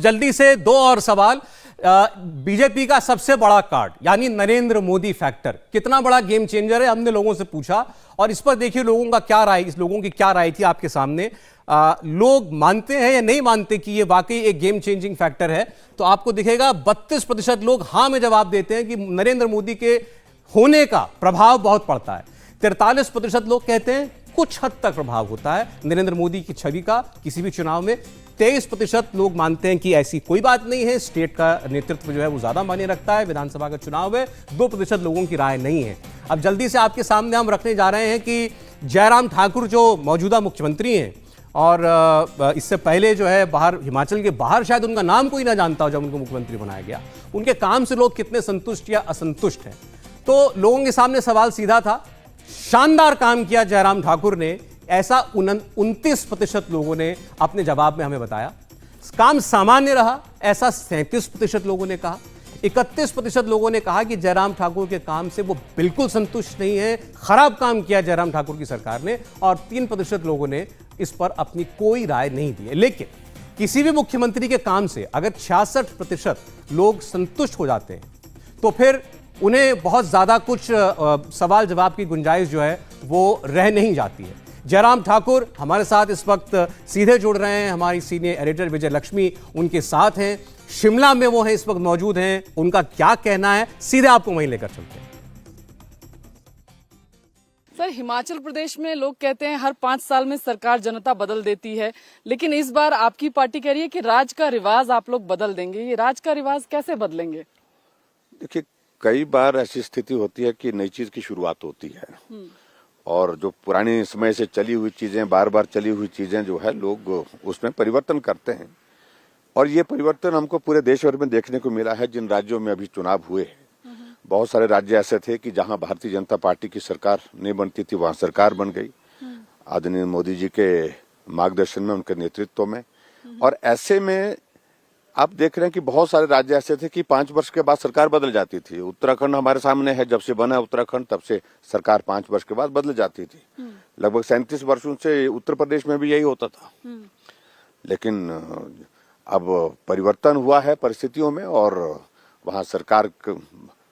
जल्दी से दो और सवाल। बीजेपी का सबसे बड़ा कार्ड यानी नरेंद्र मोदी फैक्टर कितना बड़ा गेम चेंजर है, हमने लोगों से पूछा और इस पर देखिए लोगों का क्या राय, इस लोगों की क्या राय थी आपके सामने। लोग मानते हैं या नहीं मानते कि ये वाकई एक गेम चेंजिंग फैक्टर है, तो आपको दिखेगा 32% लोग हां में जवाब देते हैं कि नरेंद्र मोदी के होने का प्रभाव बहुत पड़ता है। 43% लोग कहते हैं कुछ हद तक प्रभाव होता है नरेंद्र मोदी की छवि का किसी भी चुनाव में। 23% लोग मानते हैं कि ऐसी कोई बात नहीं है, स्टेट का नेतृत्व जो है वो ज्यादा मायने रखता है, विधानसभा का चुनाव है। 2% लोगों की राय नहीं है। अब जल्दी से आपके सामने हम रखने जा रहे हैं कि जयराम ठाकुर जो मौजूदा मुख्यमंत्री हैं और इससे पहले जो है बाहर हिमाचल के बाहर शायद उनका नाम कोई ना जानता हो जब उनको मुख्यमंत्री बनाया गया, उनके काम से लोग कितने संतुष्ट या असंतुष्ट हैं। तो लोगों के सामने सवाल सीधा था, शानदार काम किया जयराम ठाकुर ने, ऐसा 29% लोगों ने अपने जवाब में हमें बताया। काम सामान्य रहा, ऐसा 37% लोगों ने कहा। 31% लोगों ने कहा कि जयराम ठाकुर के काम से वो बिल्कुल संतुष्ट नहीं है, खराब काम किया जयराम ठाकुर की सरकार ने, और 3% लोगों ने इस पर अपनी कोई राय नहीं दी है। लेकिन किसी भी मुख्यमंत्री के काम से अगर 66% लोग संतुष्ट हो जाते हैं तो फिर उन्हें बहुत ज्यादा कुछ सवाल जवाब की गुंजाइश जो है वो रह नहीं जाती है। जयराम ठाकुर हमारे साथ इस वक्त सीधे जुड़ रहे हैं, हमारी सीनियर एडिटर विजय लक्ष्मी उनके साथ हैं, शिमला में वो हैं, इस वक्त मौजूद हैं। उनका क्या कहना है सीधे आपको वहीं लेकर चलते हैं। सर, हिमाचल प्रदेश में लोग कहते हैं हर 5 साल में सरकार जनता बदल देती है, लेकिन इस बार आपकी पार्टी कह रही है कि राज का रिवाज आप लोग बदल देंगे। ये राज का रिवाज कैसे बदलेंगे? देखिए, कई बार ऐसी स्थिति होती है कि नई चीज की शुरुआत होती है और जो पुरानी समय से चली हुई चीजें, बार बार चली हुई चीजें जो है लोग उसमें परिवर्तन करते हैं। और ये परिवर्तन हमको पूरे देश भर में देखने को मिला है। जिन राज्यों में अभी चुनाव हुए हैं, बहुत सारे राज्य ऐसे थे कि जहां भारतीय जनता पार्टी की सरकार नहीं बनती थी, वहां सरकार बन गई आदरणीय मोदी जी के मार्गदर्शन में, उनके नेतृत्व में। और ऐसे में आप देख रहे हैं कि बहुत सारे राज्य ऐसे थे कि 5 वर्ष के बाद सरकार बदल जाती थी। उत्तराखंड हमारे सामने है, जब से बना उत्तराखंड तब से सरकार 5 वर्ष के बाद बदल जाती थी। लगभग 37 वर्षों से उत्तर प्रदेश में भी यही होता था। लेकिन अब परिवर्तन हुआ है परिस्थितियों में और वहां सरकार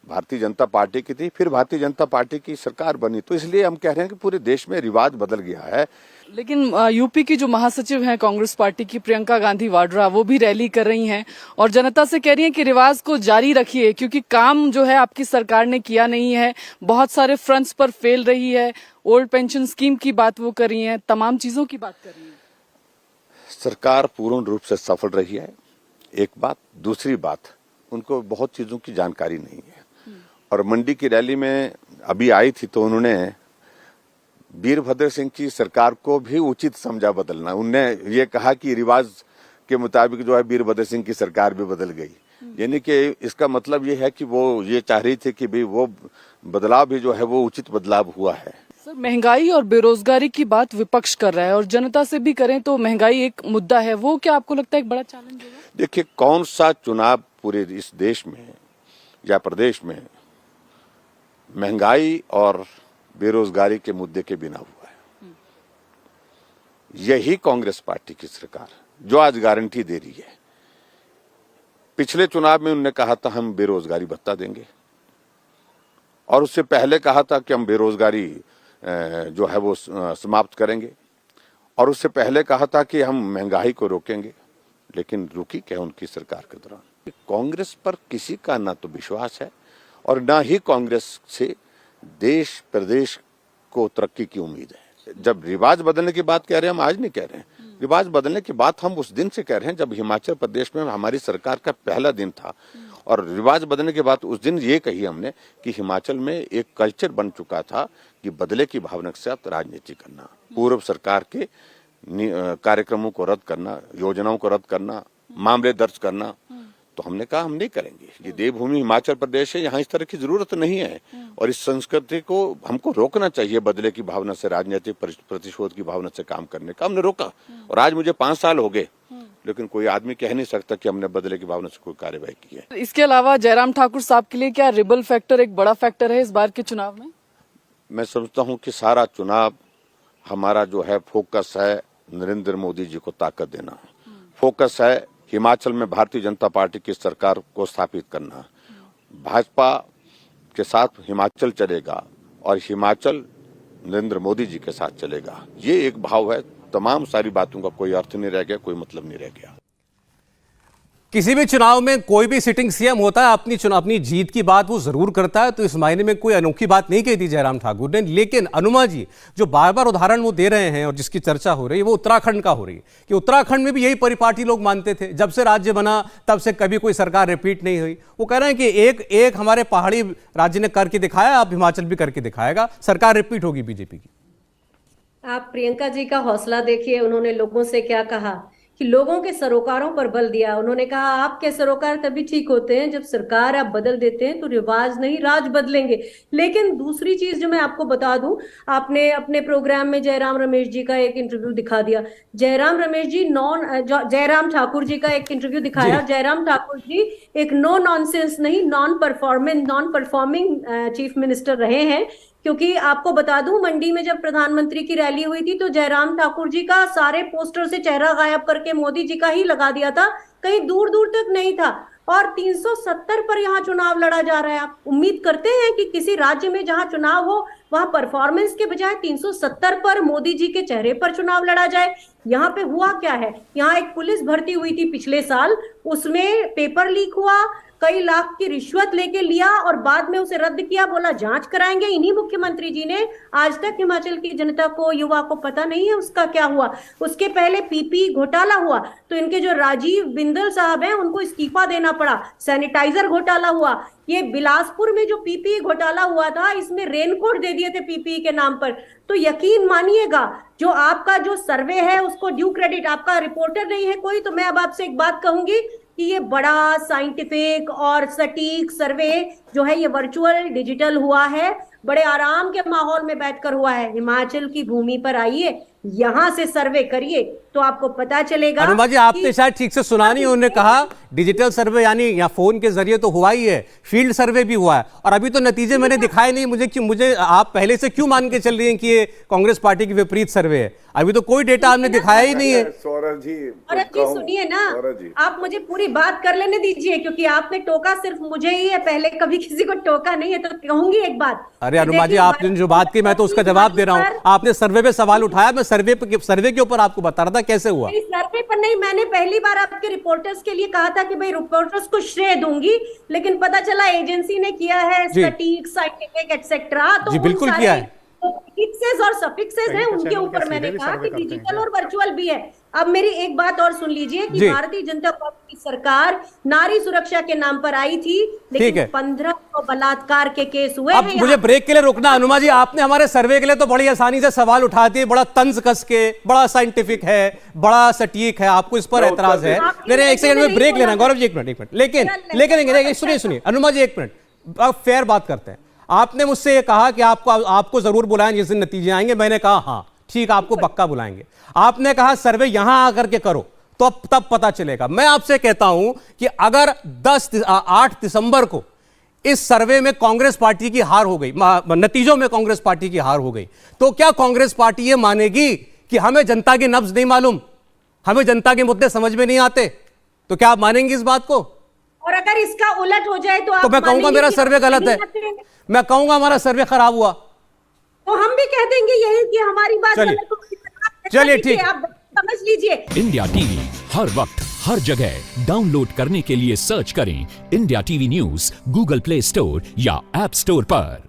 भारतीय जनता पार्टी की थी, फिर भारतीय जनता पार्टी की सरकार बनी, तो इसलिए हम कह रहे हैं कि पूरे देश में रिवाज बदल गया है। लेकिन यूपी की जो महासचिव हैं कांग्रेस पार्टी की प्रियंका गांधी वाड्रा, वो भी रैली कर रही हैं और जनता से कह रही हैं कि रिवाज को जारी रखिए, क्योंकि काम जो है आपकी सरकार ने किया नहीं है, बहुत सारे फ्रंट्स पर फेल रही है। ओल्ड पेंशन स्कीम की बात वो कर रही हैं, तमाम चीजों की बात कर रही हैं। सरकार पूर्ण रूप से सफल रही है, एक बात। दूसरी बात, उनको बहुत चीजों की जानकारी नहीं है। और मंडी की रैली में अभी आई थी तो उन्होंने वीरभद्र सिंह की सरकार को भी उचित समझा बदलना। उनने ये कहा कि रिवाज के मुताबिक जो है वीरभद्र सिंह की सरकार भी बदल गई। यानी कि इसका मतलब ये है कि वो ये चाह रही थी कि भी वो बदलाव भी जो है वो उचित बदलाव हुआ है। सर, महंगाई और बेरोजगारी की बात विपक्ष कर रहा है और जनता से भी करें तो महंगाई एक मुद्दा है, वो क्या आपको लगता है एक बड़ा चैलेंज होगा? देखिए, कौन सा चुनाव पूरे इस देश में या प्रदेश में महंगाई और बेरोजगारी के मुद्दे के बिना हुआ है? यही कांग्रेस पार्टी की सरकार जो आज गारंटी दे रही है। पिछले चुनाव में उन्होंने कहा था हम बेरोजगारी भत्ता देंगे, और उससे पहले कहा था कि हम बेरोजगारी जो है वो समाप्त करेंगे, और उससे पहले कहा था कि हम महंगाई को रोकेंगे। लेकिन रुकी क्या उनकी सरकार के दौरान? कांग्रेस पर किसी का ना तो विश्वास है और ना ही कांग्रेस से देश प्रदेश को तरक्की की उम्मीद है। जब रिवाज बदलने की बात कह रहे हैं, हम आज नहीं कह रहे हैं। रिवाज बदलने की बात हम उस दिन से कह रहे हैं जब हिमाचल प्रदेश में हमारी सरकार का पहला दिन था। और रिवाज बदलने की बात उस दिन ये कही हमने कि हिमाचल में एक कल्चर बन चुका था कि बदले की भावना के साथ राजनीति करना, पूर्व सरकार के कार्यक्रमों को रद्द करना, योजनाओं को रद्द करना, मामले दर्ज करना। तो हमने कहा हम नहीं करेंगे। ये देवभूमि हिमाचल प्रदेश है, यहाँ इस तरह की जरूरत नहीं है और इस संस्कृति को हमको रोकना चाहिए। बदले की भावना से, राजनीतिक प्रतिशोध की भावना से काम करने का हमने रोका। और आज मुझे 5 साल हो गए, लेकिन कोई आदमी कह नहीं सकता कि हमने बदले की भावना से कोई कार्यवाही की है। इसके अलावा जयराम ठाकुर साहब के लिए क्या रिबल फैक्टर एक बड़ा फैक्टर है इस बार के चुनाव में? मैं समझता हूँ कि सारा चुनाव हमारा जो है फोकस है नरेंद्र मोदी जी को ताकत देना, फोकस है हिमाचल में भारतीय जनता पार्टी की सरकार को स्थापित करना। भाजपा के साथ हिमाचल चलेगा और हिमाचल नरेंद्र मोदी जी के साथ चलेगा, ये एक भाव है। तमाम सारी बातों का कोई अर्थ नहीं रह गया, कोई मतलब नहीं रह गया। किसी भी चुनाव में कोई भी सिटिंग सीएम होता है अपनी जीत की बात वो जरूर करता है, तो इस मायने में कोई अनोखी बात नहीं कही थी जयराम ठाकुर ने। लेकिन अनुमा जी जो बार बार उदाहरण वो दे रहे हैं और जिसकी चर्चा हो रही है वो उत्तराखंड का हो रही है कि उत्तराखंड में भी यही परिपाटी लोग मानते थे, जब से राज्य बना तब से कभी कोई सरकार रिपीट नहीं हुई। वो कह रहे हैं कि एक हमारे पहाड़ी राज्य ने करके दिखाया, अब हिमाचल भी करके दिखाएगा, सरकार रिपीट होगी बीजेपी की। आप प्रियंका जी का हौसला देखिए, उन्होंने लोगों से क्या कहा कि लोगों के सरोकारों पर बल दिया। उन्होंने कहा आपके सरोकार तभी ठीक होते हैं जब सरकार आप बदल देते हैं तो रिवाज नहीं राज बदलेंगे। लेकिन दूसरी चीज जो मैं आपको बता दूं, आपने अपने प्रोग्राम में जयराम रमेश जी का एक इंटरव्यू दिखा दिया। जयराम ठाकुर जी का एक इंटरव्यू दिखाया। जयराम ठाकुर जी एक नो नॉनसेंस नहीं, नॉन परफॉर्मिंग चीफ मिनिस्टर रहे हैं। क्योंकि आपको बता दूं, मंडी में जब प्रधानमंत्री की रैली हुई थी तो जयराम ठाकुर जी का सारे पोस्टर से चेहरा गायब करके मोदी जी का ही लगा दिया था, कहीं दूर दूर तक नहीं था। और 370 पर यहाँ चुनाव लड़ा जा रहा है। आप उम्मीद करते हैं कि किसी राज्य में जहां चुनाव हो वहां परफॉर्मेंस के बजाय 370 पर मोदी जी के चेहरे पर चुनाव लड़ा जाए? यहाँ पे हुआ क्या है, यहाँ एक पुलिस भर्ती हुई थी पिछले साल, उसमें पेपर लीक हुआ, कई लाख की रिश्वत लेके लिया और बाद में उसे रद्द किया, बोला जांच कराएंगे। इन्हीं मुख्यमंत्री जी ने आज तक हिमाचल की जनता को, युवा को पता नहीं है उसका क्या हुआ। उसके पहले पीपी घोटाला हुआ तो इनके जो राजीव बिंदल साहब हैं उनको इस्तीफा देना पड़ा। सैनिटाइजर घोटाला हुआ, ये बिलासपुर में जो पीपी घोटाला हुआ था इसमें रेनकोट दे दिए थे पीपी के नाम पर। तो यकीन मानिएगा जो आपका जो सर्वे है उसको ड्यू क्रेडिट, आपका रिपोर्टर नहीं है कोई, तो मैं अब आपसे एक बात कहूंगी कि ये बड़ा साइंटिफिक और सटीक सर्वे जो है ये वर्चुअल डिजिटल हुआ है, बड़े आराम के माहौल में बैठकर हुआ है। हिमाचल की भूमि पर आइए, यहां से सर्वे करिए तो आपको पता चलेगा। अनुमा जी आपने शायद ठीक से सुना नहीं, उन्होंने कहा डिजिटल सर्वे यानी या फोन के जरिए तो हुआ ही है, फील्ड सर्वे भी हुआ है और अभी तो नतीजे मैंने दिखाए नहीं मुझे कि मुझे आप पहले से क्यों मान के चल रही हैं कि ये कांग्रेस पार्टी की विपरीत सर्वे है? अभी तो कोई डेटा आपने दिखाया ही नहीं है। सौरभ जी सुनिए ना, आप मुझे पूरी बात कर लेने दीजिए, क्योंकि आपने टोका सिर्फ मुझे ही है, पहले कभी किसी को टोका नहीं है। तो कहूंगी एक बात। अरे अनुमा जी आपने जो बात की मैं तो उसका जवाब दे रहा हूँ। आपने सर्वे पे सवाल उठाया, मैं सर्वे के ऊपर आपको बता रहा था कैसे हुआ। सर्वे पर नहीं, मैंने पहली बार आपके रिपोर्टर्स के लिए कहा था कि भाई रिपोर्टर्स को श्रेय दूंगी, लेकिन पता चला एजेंसी ने किया है, सटीक साइंटिफिक एटसेट्रा। तो बिल्कुल किया है, फिक्सेस और सफिक्सेस हैं उनके ऊपर मैंने कहा कि डिजिटल और वर्चुअल भी है। अब मेरी एक बात और सुन लीजिए कि भारतीय जनता पार्टी की सरकार नारी सुरक्षा के नाम पर आई थी, लेकिन 15 बलात्कार के केस हुए। अब मुझे ब्रेक के लिए रुकना। अनुमा जी आपने हमारे सर्वे के लिए तो बड़ी आसानी से सवाल उठा दिए, बड़ा तंज कस के, बड़ा साइंटिफिक है, बड़ा सटीक है, आपको इस पर एतराज है। मेरे एक सेकंड में ब्रेक लेना गौरव जी, एक मिनट। लेकिन सुनिए अनुमा जी एक मिनट, अब फेयर बात करते हैं। आपने मुझसे ये कहा कि आपको जरूर बुलाएं जिस दिन नतीजे आएंगे, मैंने कहा हाँ ठीक आपको पक्का बुलाएंगे। आपने कहा सर्वे यहां आकर के करो तो अब तब पता चलेगा। मैं आपसे कहता हूं कि अगर 8 दिसंबर को इस सर्वे में कांग्रेस पार्टी की हार हो गई, नतीजों में कांग्रेस पार्टी की हार हो गई, तो क्या कांग्रेस पार्टी ये मानेगी कि हमें जनता की नब्ज नहीं मालूम, हमें जनता के मुद्दे समझ में नहीं आते? तो क्या आप मानेंगे इस बात को? और अगर इसका उलट हो जाए तो मैं कहूंगा मेरा सर्वे गलत है, मैं कहूंगा हमारा सर्वे खराब हुआ, तो हम भी कह देंगे यही कि हमारी बात गलत होगी। चलिए ठीक, आप समझ लीजिए। इंडिया टीवी हर वक्त हर जगह डाउनलोड करने के लिए सर्च करें India TV news Google play store या ऐप स्टोर पर।